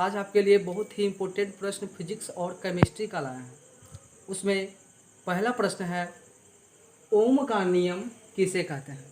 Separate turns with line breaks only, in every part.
आज आपके लिए बहुत ही इम्पोर्टेंट प्रश्न फिजिक्स और केमिस्ट्री का लाया है। उसमें पहला प्रश्न है, ओम का नियम किसे कहते हैं?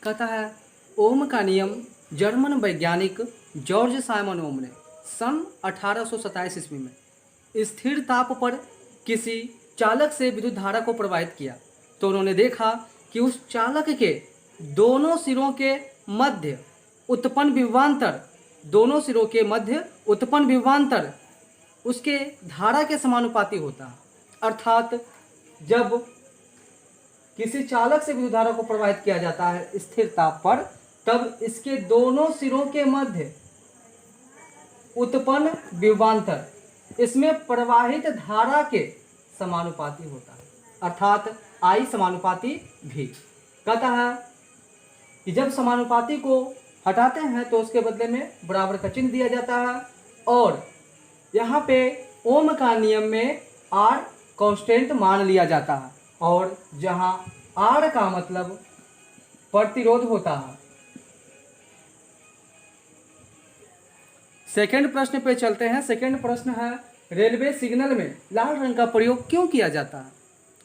कहता है, ओम का नियम जर्मन वैज्ञानिक जॉर्ज साइमन ओम ने सन 1827 ईस्वी में स्थिर ताप पर किसी चालक से विद्युत धारा को प्रवाहित किया तो उन्होंने देखा कि उस चालक के दोनों सिरों के मध्य उत्पन्न विभवांतर उसके धारा के समानुपाती होता है। अर्थात जब किसी चालक से विद्युत धारा को प्रवाहित किया जाता है स्थिर ताप पर, तब इसके दोनों सिरों के मध्य उत्पन्न विभवांतर इसमें प्रवाहित धारा के समानुपाती होता है, अर्थात I समानुपाती V। कहता है कि जब समानुपाती को हटाते हैं तो उसके बदले में बराबर का चिन्ह दिया जाता है, और यहाँ पे ओम का नियम में R कांस्टेंट मान लिया जाता है, और जहाँ R का मतलब प्रतिरोध होता है। सेकंड प्रश्न पे चलते हैं। सेकंड प्रश्न है, रेलवे सिग्नल में लाल रंग का प्रयोग क्यों किया जाता है?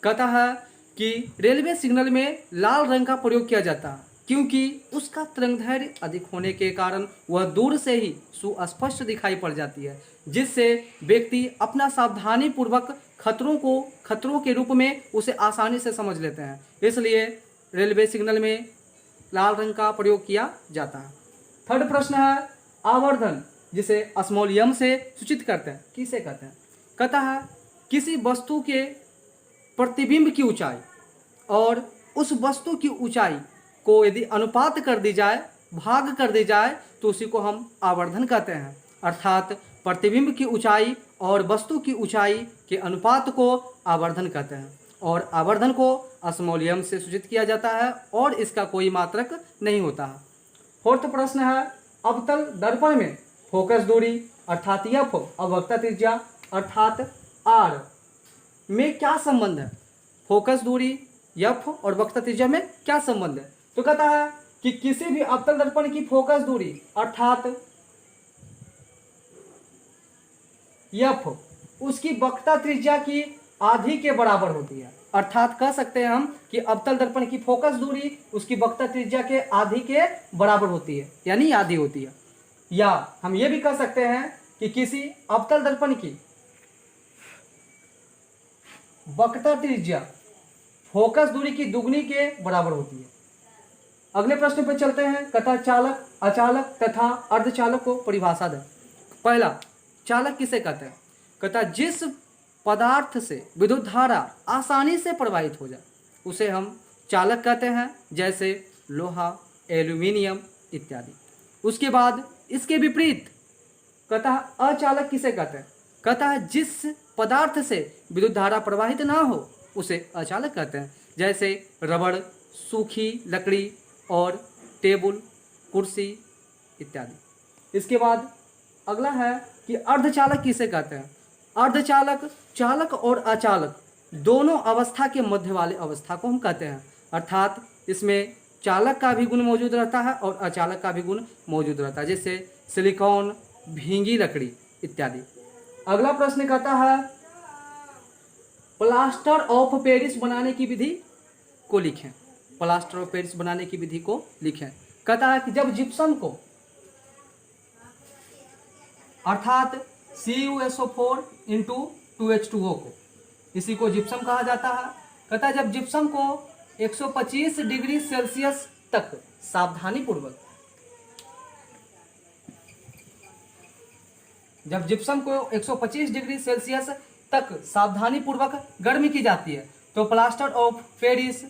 कहता है कि रेलवे सिग्नल में लाल रंग का प्रयोग किया जाता है क्योंकि उसका तरंगदैर्घ्य अधिक होने के कारण वह दूर से ही सुस्पष्ट दिखाई पड़ जाती है, जिससे व्यक्ति अपना सावधानी पूर्वक खतरों के रूप में उसे आसानी से समझ लेते हैं। इसलिए रेलवे सिग्नल में लाल रंग का प्रयोग किया जाता है। थर्ड प्रश्न है, आवर्धन जिसे स्मॉल m से सूचित करते हैं किसे कहते हैं? कहता है, किसी वस्तु के प्रतिबिंब की ऊंचाई और उस वस्तु की ऊंचाई को यदि अनुपात कर दी जाए, भाग कर दी जाए, तो उसी को हम आवर्धन कहते हैं। अर्थात प्रतिबिंब की ऊंचाई और वस्तु की ऊंचाई के अनुपात को आवर्धन कहते हैं, और आवर्धन को स्मॉल m से सूचित किया जाता है और इसका कोई मात्रक नहीं होता है। फोर्थ प्रश्न है, अवतल दर्पण में फोकस दूरी अर्थात F और वक्रता त्रिज्या अर्थात R में क्या संबंध है? फोकस दूरी F और वक्रता त्रिज्या में क्या संबंध है? तो कहता है कि किसी भी अवतल दर्पण की फोकस दूरी अर्थात F उसकी वक्रता त्रिज्या की आधी के बराबर होती है। अर्थात कह सकते हैं हम कि अवतल दर्पण की फोकस दूरी उसकी वक्रता त्रिज्या के आधी के बराबर होती है, यानी आधी होती है। या हम ये भी कह सकते हैं कि किसी अवतल दर्पण की वक्रता त्रिज्या फोकस दूरी की दुगनी के बराबर होती है। अगले प्रश्न पर चलते हैं। कहता चालक, अचालक तथा अर्धचालक को परिभाषा दें। पहला, चालक किसे कहते हैं? कहता जिस पदार्थ से विद्युत धारा आसानी से प्रवाहित हो जाए उसे हम चालक कहते हैं, जैसे लोहा, एल्यूमिनियम इत्यादि। उसके बाद इसके विपरीत कहता अचालक किसे कहते हैं? कहता है जिस पदार्थ से विद्युत धारा प्रवाहित ना हो उसे अचालक कहते हैं, जैसे रबड़, सूखी लकड़ी और टेबल, कुर्सी इत्यादि। इसके बाद अगला है कि अर्धचालक किसे कहते हैं? अर्धचालक चालक और अचालक दोनों अवस्था के मध्य वाले अवस्था को हम कहते हैं, अर्थात इसमें चालक का भी गुण मौजूद रहता है और अचालक का भी गुण मौजूद रहता है, जैसे सिलिकॉन, भींगी लकड़ी इत्यादि। अगला प्रश्न कहता है प्लास्टर ऑफ पेरिस बनाने की विधि को लिखें। प्लास्टर ऑफ पेरिस बनाने की विधि को लिखें। कहता है कि जब जिप्सम को अर्थात CuSO4 इंटू 2H2O को, इसी को जिप्सम कहा जाता है। कहता है जब जिप्सम को 125 डिग्री सेल्सियस तक सावधानीपूर्वक गर्म की जाती है तो प्लास्टर ऑफ पेरिस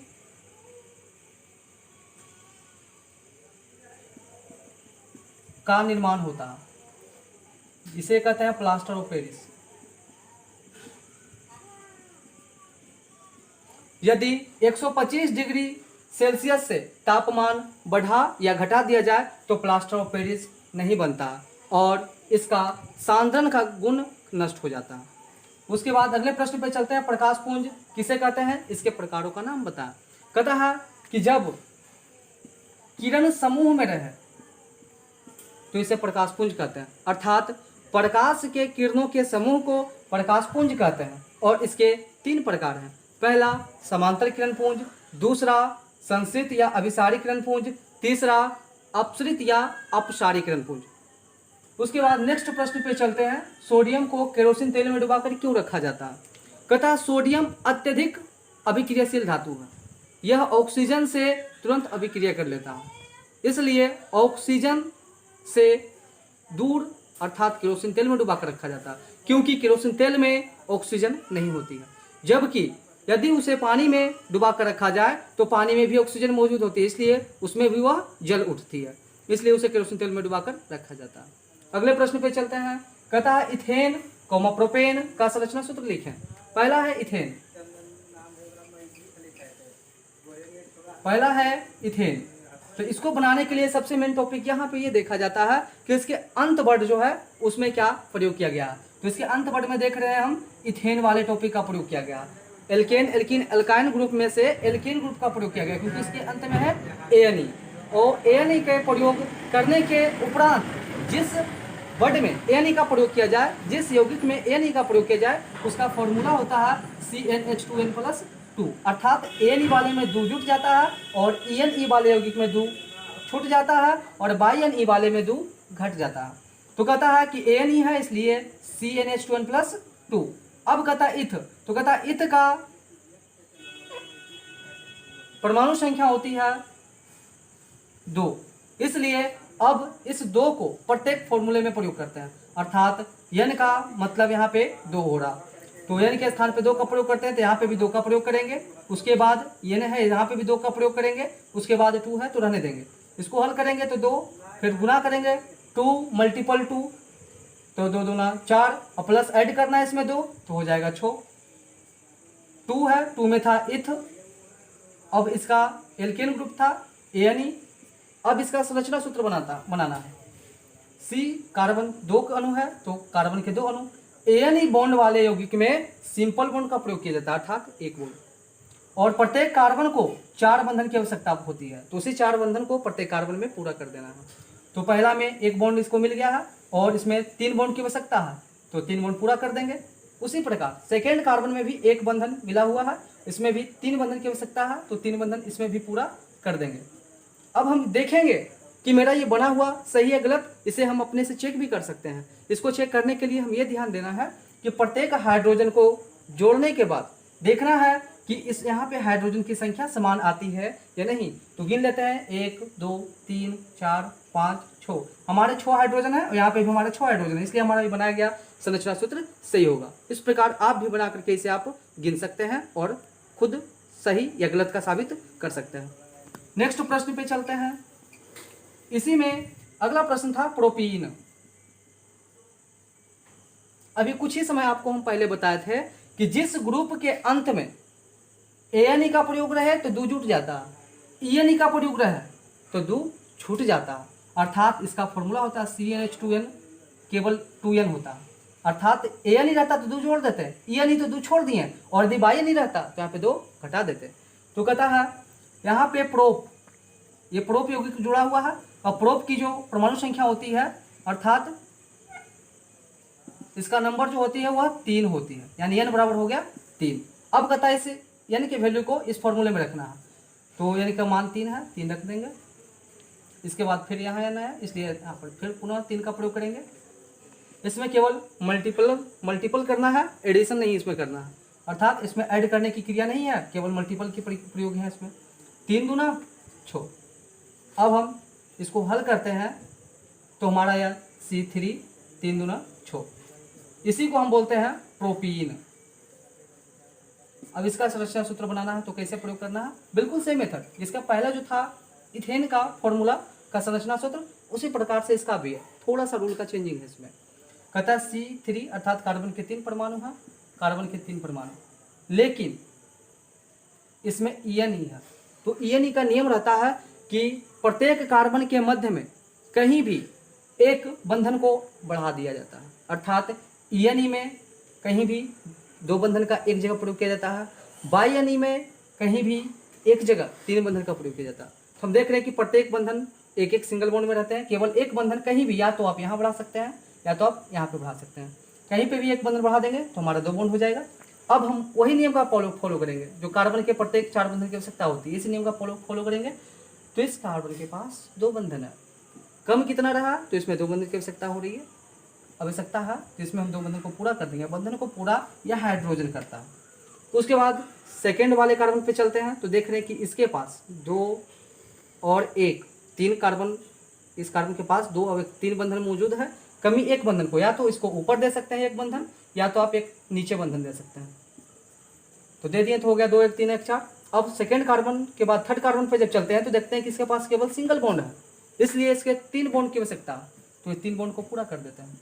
का निर्माण होता है, इसे कहते हैं प्लास्टर ऑफ पेरिस। यदि 125 डिग्री सेल्सियस से तापमान बढ़ा या घटा दिया जाए तो प्लास्टर ऑफ पेरिस नहीं बनता और इसका सांद्रण का गुण नष्ट हो जाता है। उसके बाद अगले प्रश्न पे चलते हैं। प्रकाश पुंज किसे कहते हैं? इसके प्रकारों का नाम बताएं। कहता है कि जब किरण समूह में रहे तो इसे प्रकाश पुंज कहते हैं, अर्थात प्रकाश के किरणों के समूह को प्रकाशपुंज कहते हैं और इसके 3 प्रकार हैं। पहला समांतर किरण पुंज, दूसरा संश्रित या अभिसारी किरण पुंज, तीसरा अपसरित या अपसारी किरण पुंज। उसके बाद नेक्स्ट प्रश्न पे चलते हैं, सोडियम को केरोसिन तेल में डुबाकर क्यों रखा जाता है? कहता सोडियम अत्यधिक अभिक्रियाशील धातु है, यह ऑक्सीजन से तुरंत अभिक्रिया कर लेता है, इसलिए ऑक्सीजन से दूर अर्थात केरोसिन तेल में डुबाकर रखा जाता है, क्योंकि केरोसिन तेल में ऑक्सीजन नहीं होती है। जबकि यदि उसे पानी में डुबाकर रखा जाए तो पानी में भी ऑक्सीजन मौजूद होती है, इसलिए उसमें भी वह जल उठती है, इसलिए उसे केरोसिन तेल में डुबाकर रखा जाता है। अगले प्रश्न पे चलते हैं, कहता है इथेन प्रोपेन का संरचना सूत्र लिखें। पहला है इथेन, तो इसको बनाने के लिए सबसे मेन टॉपिक यहाँ पे ये देखा जाता है कि इसके अंत वर्ड जो है उसमें क्या प्रयोग किया गया। तो इसके अंत वर्ड में देख रहे हैं हम इथेन वाले टॉपिक का प्रयोग किया गया। एल्केन एल्कीन एल्काइन ग्रुप में से एल्केन ग्रुप का प्रयोग किया गया, क्योंकि इसके अंत में है एएनई, और एएनई के प्रयोग करने के उपरांत जिस वर्ड में एएनई का प्रयोग किया जाए, जिस यौगिक में एएनई का प्रयोग किया जाए, उसका फॉर्मूला होता है CnH2n+2, अर्थात एएनई वाले में 2 जुट जाता है और EnE वाले यौगिक में 2 छूट जाता है और BnE वाले में 2 घट जाता है। तो कहता है कि एएनई है इसलिए CnH2n+2। अब कहता इथ, तो कहता इथ का परमाणु संख्या होती है 2, इसलिए अब इस 2 को प्रत्येक फॉर्मूले में प्रयोग करते हैं, अर्थात n का मतलब यहाँ पे 2 हो रहा, तो n के स्थान पे 2 का प्रयोग करते हैं, तो यहाँ पे भी 2 का प्रयोग करेंगे। उसके बाद n है, यहाँ पे भी 2 का प्रयोग करेंगे। उसके बाद 2 है तो रहने देंगे, इसको हल करेंगे तो 2, फिर गुना करेंगे 2 × 2 तो 2 दूना 4, और प्लस ऐड करना है इसमें 2 तो हो जाएगा 6। 2 है, 2 में था इथ, अब इसका एल्केन ग्रुप था एएनई। अब इसका संरचना सूत्र बनाना है। C कार्बन 2 अणु है तो कार्बन के 2 अणु, एएनई बॉन्ड वाले यौगिक में सिंपल बॉन्ड का प्रयोग किया जाता है, अर्थात 1 बॉन्ड, और प्रत्येक कार्बन को 4 बंधन की आवश्यकता होती है, तो उसी 4 बंधन को प्रत्येक कार्बन में पूरा कर देना है। तो पहला में 1 बॉन्ड इसको मिल गया है और इसमें 3 बॉन्ड की आवश्यकता है, तो 3 बॉन्ड पूरा कर देंगे। उसी प्रकार सेकेंड कार्बन में भी 1 बंधन मिला हुआ है, इसमें भी 3 बंधन की आवश्यकता है, तो 3 बंधन इसमें भी पूरा कर देंगे। अब हम देखेंगे कि मेरा ये बना हुआ सही है गलत, इसे हम अपने से चेक भी कर सकते हैं। इसको चेक करने के लिए हम ये ध्यान देना है कि प्रत्येक हाइड्रोजन को जोड़ने के बाद देखना है कि इस यहाँ पे हाइड्रोजन की संख्या समान आती है या नहीं। तो गिन लेते हैं 1 2 3 4 5 6, हमारे 6 हाइड्रोजन है और यहाँ पे भी हमारे 6 हाइड्रोजन है, इसलिए हमारा भी बनाया गया संरचना सूत्र सही होगा। इस प्रकार आप भी बना करके इसे आप गिन सकते हैं और खुद सही या गलत का साबित कर सकते हैं। नेक्स्ट प्रश्न पे चलते हैं। इसी में अगला प्रश्न था प्रोपीन। अभी कुछ ही समय आपको हम पहले बताए थे कि जिस ग्रुप के अंत में एएनई का प्रयोग रहे तो 2 जुट जाता, ईएनई का प्रयोग रहे तो 2 छूट जाता, अर्थात इसका फॉर्मूला होता है CnH2n केवल 2n होता, अर्थात एएनई रहता तो 2 जोड़ देते, ईएनई तो 2 छोड़ दिए, और यदि BnE रहता तो यहाँ पे 2 घटा देते। तो कहता है यहाँ पे प्रोप, ये प्रोप यौगिक जुड़ा हुआ है और प्रोप की जो परमाणु संख्या होती है अर्थात इसका नंबर जो होती है वह 3 होती है, यानी n बराबर हो गया 3। अब कहता है इस n के वैल्यू को इस फॉर्मूले में रखना है, तो n का मान 3 है, 3 रख देंगे। इसके बाद फिर यहाँ n है, इसलिए यहाँ पर फिर पुनः 3 का प्रयोग करेंगे। इसमें केवल मल्टीपल करना है, एडिशन नहीं इसमें करना है, अर्थात इसमें ऐड करने की क्रिया नहीं है, केवल मल्टीपल की प्रयोग है इसमें। 3 दूना 6। अब हम इसको हल करते हैं तो हमारा यह C3 3 दूना 6, इसी को हम बोलते हैं प्रोपीन। अब इसका संरचना सूत्र बनाना है तो कैसे प्रयोग करना है, बिल्कुल सेम मेथड, इसका पहला जो था इथेन का फॉर्मूला का संरचना सूत्र उसी प्रकार से इसका भी है, थोड़ा सा रूल का चेंजिंग है इसमें। कहता है C3 अर्थात कार्बन के 3 परमाणु हैं, कार्बन के 3 परमाणु, लेकिन इसमें EnE है, तो EnE का नियम रहता है कि प्रत्येक कार्बन के मध्य में कहीं भी एक बंधन को बढ़ा दिया जाता है, अर्थात EnE में कहीं भी 2 बंधन का एक जगह प्रयोग किया जाता है, BnE में कहीं भी एक जगह 3 बंधन का प्रयोग किया जाता है। हम देख रहे हैं कि प्रत्येक बंधन एक एक सिंगल बॉन्ड में रहते हैं, केवल एक बंधन कहीं भी या तो आप यहाँ बढ़ा सकते हैं या तो आप यहाँ पे बढ़ा सकते हैं। कहीं पे भी एक बंधन बढ़ा देंगे तो हमारा 2 बॉन्ड हो जाएगा। अब हम वही नियम का फॉलो करेंगे जो कार्बन के प्रत्येक 4 बंधन की आवश्यकता होती है, इसी नियम का फॉलो करेंगे। तो इस कार्बन के पास 2 बंधन है, कम कितना रहा तो इसमें 2 बंधन की आवश्यकता हो रही है, आवश्यकता है तो इसमें हम 2 बंधन को पूरा कर देंगे। बंधन को पूरा यह हाइड्रोजन करता है। उसके बाद सेकेंड वाले कार्बन पे चलते हैं तो देख रहे हैं कि इसके पास 2 और 1 3 कार्बन, इस कार्बन के पास 2 और 3 बंधन मौजूद है। कमी एक बंधन को, या तो इसको ऊपर दे सकते हैं एक बंधन, या तो आप एक नीचे बंधन दे सकते हैं। तो दे दिए तो हो गया 2 1 3 1 4। अब सेकेंड कार्बन के बाद थर्ड कार्बन पे जब चलते हैं तो देखते हैं कि इसके पास केवल सिंगल बॉन्ड है, इसलिए इसके 3 बॉन्ड की आवश्यकता है, तो ये 3 बॉन्ड को पूरा कर देते हैं।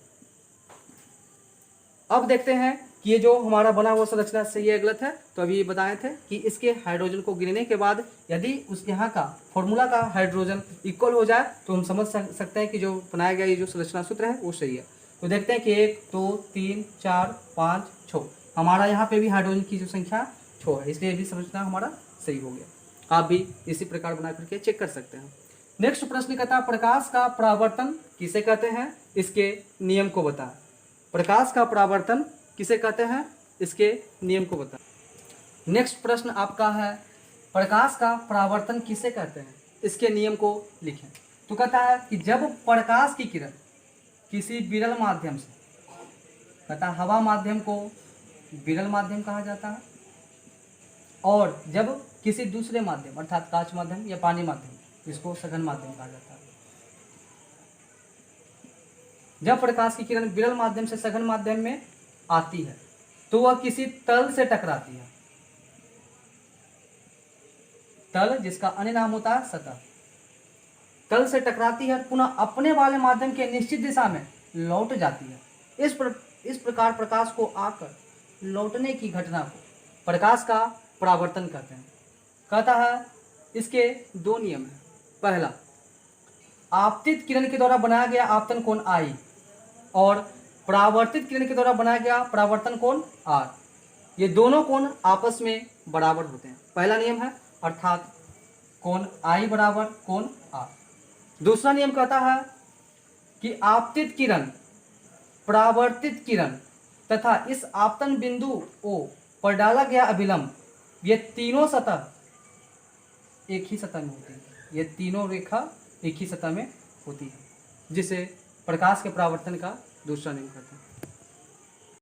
अब देखते हैं कि ये जो हमारा बना हुआ संरचना से ये गलत है, तो अभी बताए थे कि इसके हाइड्रोजन को गिनने के बाद यदि उस यहाँ का फॉर्मूला का हाइड्रोजन इक्वल हो जाए तो हम समझ सकते हैं कि जो बनाया गया ये जो संरचना सूत्र है वो सही है। तो देखते हैं कि 1 2 3 4 5 6, हमारा यहाँ पे भी हाइड्रोजन की जो संख्या 6 है, इसलिए भी संरचना हमारा सही हो गया। आप भी इसी प्रकार बना करके चेक कर सकते हैं। नेक्स्ट प्रश्न कहता है प्रकाश का परावर्तन किसे कहते हैं, इसके नियम को बताएं। प्रकाश का परावर्तन किसे कहते हैं, इसके नियम को बताएं। नेक्स्ट प्रश्न आपका है प्रकाश का परावर्तन किसे कहते हैं, इसके नियम को लिखें। तो कहता है कि जब प्रकाश की किरण किसी विरल माध्यम से, कहता है हवा माध्यम को विरल माध्यम कहा जाता है, और जब किसी दूसरे माध्यम अर्थात कांच माध्यम या पानी माध्यम, इसको सघन माध्यम कहा जाता है। जब प्रकाश की किरण विरल माध्यम से सघन माध्यम में आती है तो वह किसी तल से टकराती है, तल जिसका अन्य नाम होता है सतह, तल से टकराती है और पुनः अपने वाले माध्यम के निश्चित दिशा में लौट जाती है। इस प्रकार प्रकाश को आकर लौटने की घटना को प्रकाश का परावर्तन कहते हैं। कहता है इसके 2 नियम हैं। पहला, आपतित किरण के द्वारा बनाया गया आपतन कोण I और परावर्तित किरण के द्वारा बनाया गया परावर्तन कोण R, ये दोनों कोण आपस में बराबर होते हैं। पहला नियम है, अर्थात कोण I बराबर कोण R। दूसरा नियम कहता है कि आपतित किरण, परावर्तित किरण तथा इस आपतन बिंदु O पर डाला गया अभिलंब, ये तीनों सतह एक ही सतह में होती है, ये तीनों रेखा एक ही सतह में होती है, जिसे प्रकाश के परावर्तन का दूसरा नियम कहते हैं।